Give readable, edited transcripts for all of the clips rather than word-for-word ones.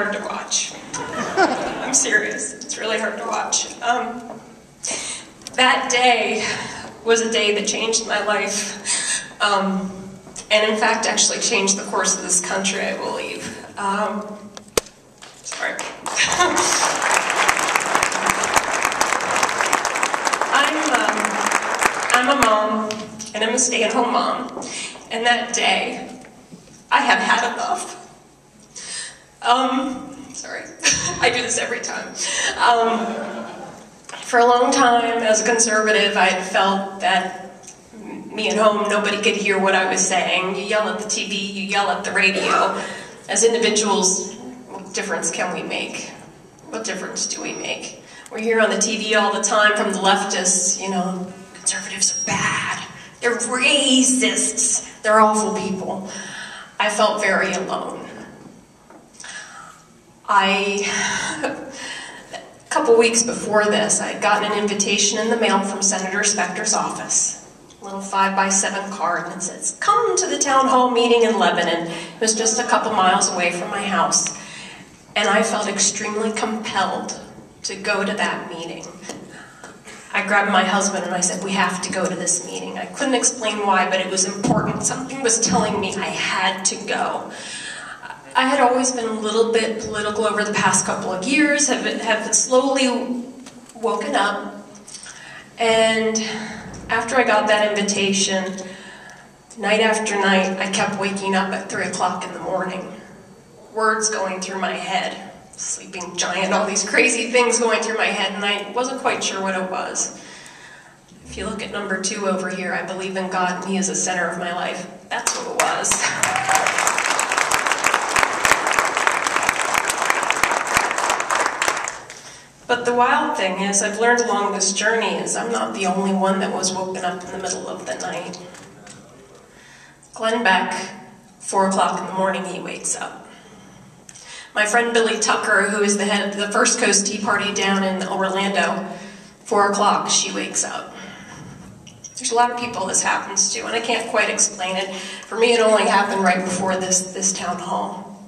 hard to watch. I'm serious. It's really hard to watch. That day was a day that changed my life. And in fact, actually changed the course of this country, I believe. Sorry. I'm a mom, and I'm a stay-at-home mom. And that day, I have had enough. Sorry, I do this every time. For a long time, as a conservative, I had felt that me at home, nobody could hear what I was saying. You yell at the TV, you yell at the radio. As individuals, what difference can we make? What difference do we make? We're here on the TV all the time from the leftists, you know, conservatives are bad. They're racists. They're awful people. I felt very alone. A couple weeks before this, I had gotten an invitation in the mail from Senator Specter's office. A little 5x7 card, and it says, "Come to the town hall meeting in Lebanon." It was just a couple miles away from my house. And I felt extremely compelled to go to that meeting. I grabbed my husband and I said, "We have to go to this meeting." I couldn't explain why, but it was important. Something was telling me I had to go. I had always been a little bit political over the past couple of years, have slowly woken up, and after I got that invitation, night after night, I kept waking up at 3 o'clock in the morning. Words going through my head, sleeping giant, all these crazy things going through my head, and I wasn't quite sure what it was. If you look at number 2 over here, I believe in God and He is the center of my life. That's what it was. But the wild thing is, I've learned along this journey is I'm not the only one that was woken up in the middle of the night. Glenn Beck, 4 o'clock in the morning, he wakes up. My friend Billy Tucker, who is the head of the First Coast Tea Party down in Orlando, 4 o'clock, she wakes up. There's a lot of people this happens to, and I can't quite explain it. For me, it only happened right before this town hall.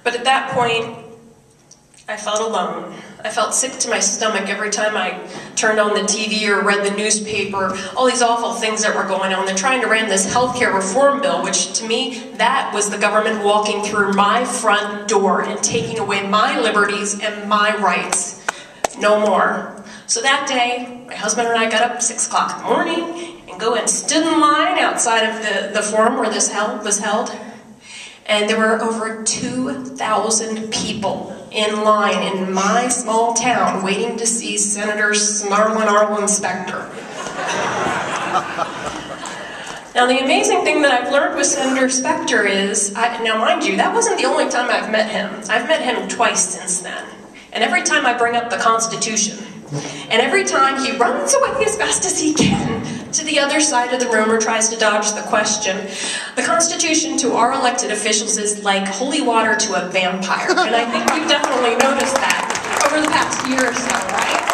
But at that point, I felt alone. I felt sick to my stomach every time I turned on the TV or read the newspaper, all these awful things that were going on. They're trying to ram this healthcare reform bill, which to me, that was the government walking through my front door and taking away my liberties and my rights. No more. So that day, my husband and I got up at 6 o'clock in the morning and go and stood in line outside of the forum where this was held. And there were over 2,000 people in line in my small town waiting to see Senator Snarlin' Specter. Now the amazing thing that I've learned with Senator Specter is, now mind you, that wasn't the only time I've met him. I've met him twice since then. And every time I bring up the Constitution, and every time he runs away as fast as he can to the other side of the room or tries to dodge the question. The Constitution to our elected officials is like holy water to a vampire. And I think you've definitely noticed that over the past year or so, right?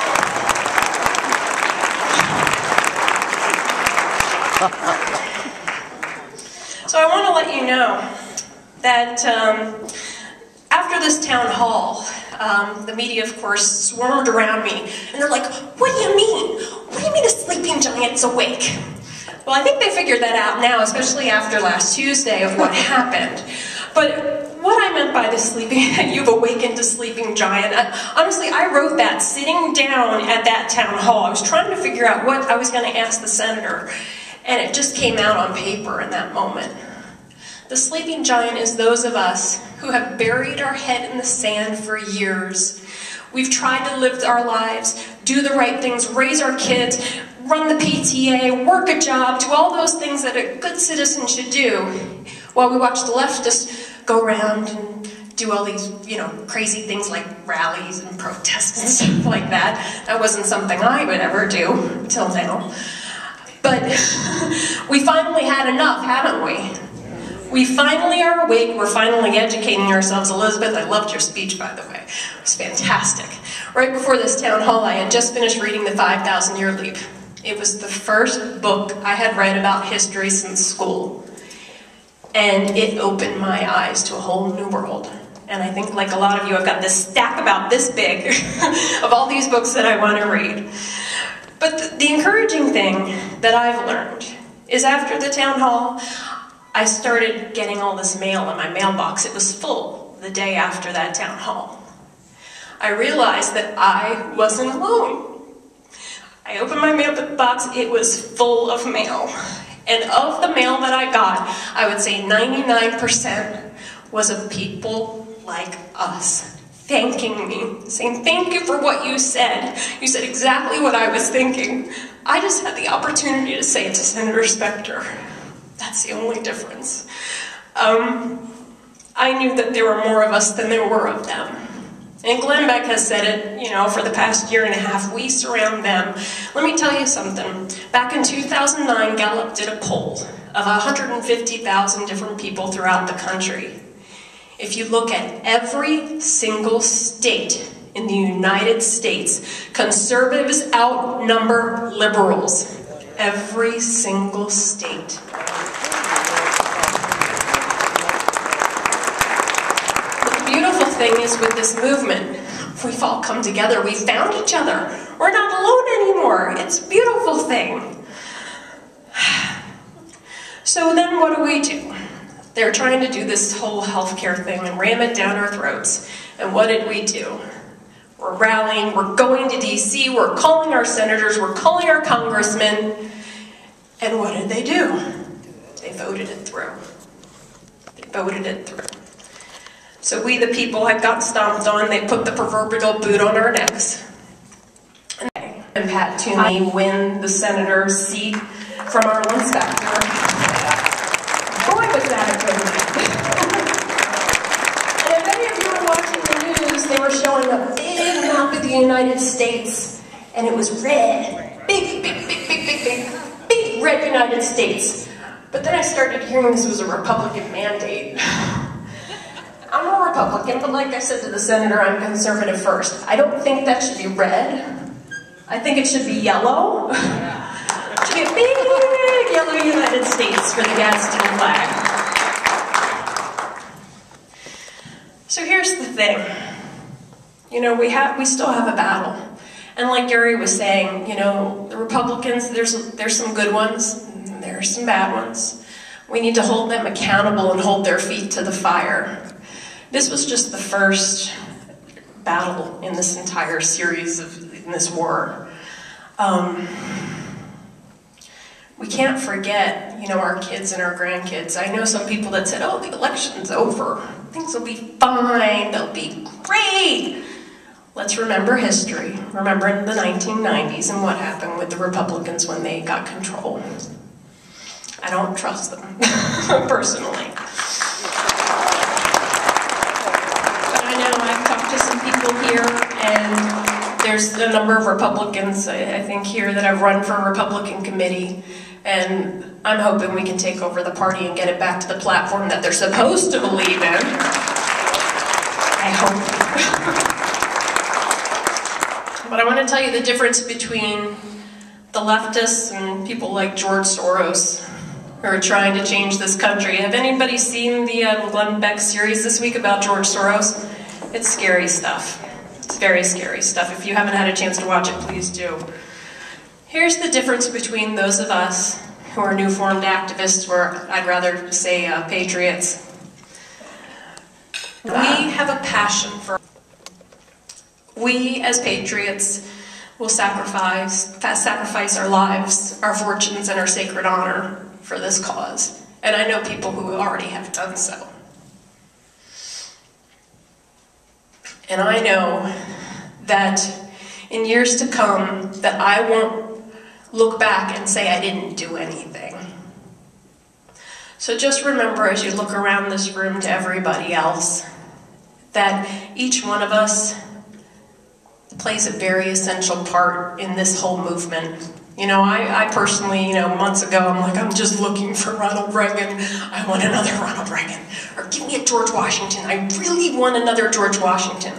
So I want to let you know that after this town hall, the media, of course, swarmed around me, and they're like, "What do you mean? What do you mean a sleeping giant's awake?" Well, I think they figured that out now, especially after last Tuesday of what happened. But what I meant by the sleeping, you've awakened a sleeping giant, honestly, I wrote that sitting down at that town hall. I was trying to figure out what I was going to ask the senator, and it just came out on paper in that moment. The sleeping giant is those of us who have buried our head in the sand for years. We've tried to live our lives, do the right things, raise our kids, run the PTA, work a job, do all those things that a good citizen should do, while we watch the leftists go around and do all these, crazy things like rallies and protests and stuff like that. That wasn't something I would ever do till now. But we finally had enough, haven't we? We finally are awake, we're finally educating ourselves. Elizabeth, I loved your speech, by the way. It was fantastic. Right before this town hall, I had just finished reading The 5,000-Year Leap. It was the first book I had read about history since school. And it opened my eyes to a whole new world. And I think, like a lot of you, I've got this stack about this big of all these books that I want to read. But the encouraging thing that I've learned is after the town hall, I started getting all this mail in my mailbox. It was full the day after that town hall. I realized that I wasn't alone. I opened my mailbox, it was full of mail. And of the mail that I got, I would say 99% was of people like us, thanking me, saying, thank you for what you said. You said exactly what I was thinking. I just had the opportunity to say it to Senator Specter. That's the only difference. I knew that there were more of us than there were of them. And Glenn Beck has said it, you know, for the past year and a half, we surround them. Let me tell you something. Back in 2009, Gallup did a poll of 150,000 different people throughout the country. If you look at every single state in the United States, conservatives outnumber liberals. Every single state. The beautiful thing is with this movement, we've all come together, we found each other. We're not alone anymore. It's a beautiful thing. So then what do? They're trying to do this whole healthcare thing and ram it down our throats. And what did we do? We're rallying, we're going to DC, we're calling our senators, we're calling our congressmen. And what did they do? They voted it through. They voted it through. So we, the people, had got stomped on. They put the proverbial boot on our necks. And Pat Toomey win the senator's seat from Arlen Specter. Boy, was that a good night. And if any of you were watching the news, they were showing a big map of the United States, and it was red. Big, big, big, big, big, big, big red United States. But then I started hearing this was a Republican mandate. I'm a Republican, but like I said to the senator, I'm conservative first. I don't think that should be red. I think it should be yellow. It should be a big yellow United States for the Gadsden flag. So here's the thing. You know, we still have a battle. And like Gary was saying, you know, the Republicans, there's some good ones, and there's some bad ones. We need to hold them accountable and hold their feet to the fire. This was just the first battle in this entire series in this war. We can't forget, you know, our kids and our grandkids. I know some people that said, oh, the election's over. Things will be fine. They'll be great. Let's remember history. Remember in the 1990s and what happened with the Republicans when they got control. I don't trust them, personally. I've talked to some people here, and there's a number of Republicans, I think, here that have run for a Republican committee, and I'm hoping we can take over the party and get it back to the platform that they're supposed to believe in. I hope. But I want to tell you the difference between the leftists and people like George Soros, who are trying to change this country. Have anybody seen the Glenn Beck series this week about George Soros? It's scary stuff. It's very scary stuff. If you haven't had a chance to watch it, please do. Here's the difference between those of us who are new-formed activists, or I'd rather say patriots. We have a passion for... We, as patriots, will sacrifice our lives, our fortunes, and our sacred honor for this cause. And I know people who already have done so. And I know that in years to come, that I won't look back and say I didn't do anything. So just remember as you look around this room to everybody else, that each one of us plays a very essential part in this whole movement. You know, I personally, you know, months ago, I'm just looking for Ronald Reagan. I want another Ronald Reagan. Or give me a George Washington. I really want another George Washington.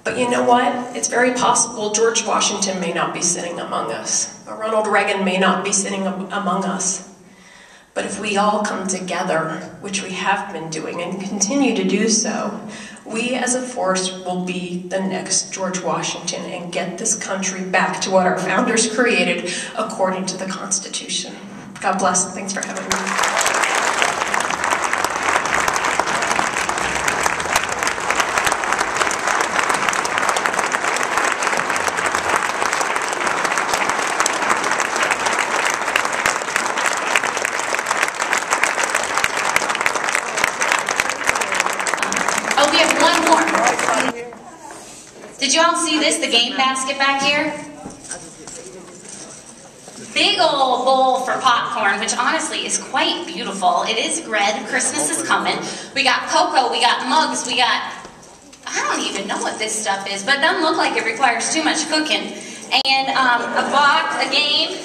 But you know what? It's very possible George Washington may not be sitting among us. Or Ronald Reagan may not be sitting among us. But if we all come together, which we have been doing and continue to do so, we as a force will be the next George Washington and get this country back to what our founders created according to the Constitution. God bless and thanks for having me. Oh, we have one more. Did you all see this, the game basket back here? Big old bowl for popcorn, which honestly is quite beautiful. It is red, Christmas is coming. We got cocoa, we got mugs, we got, I don't even know what this stuff is, but it doesn't look like it requires too much cooking. And a box, a game.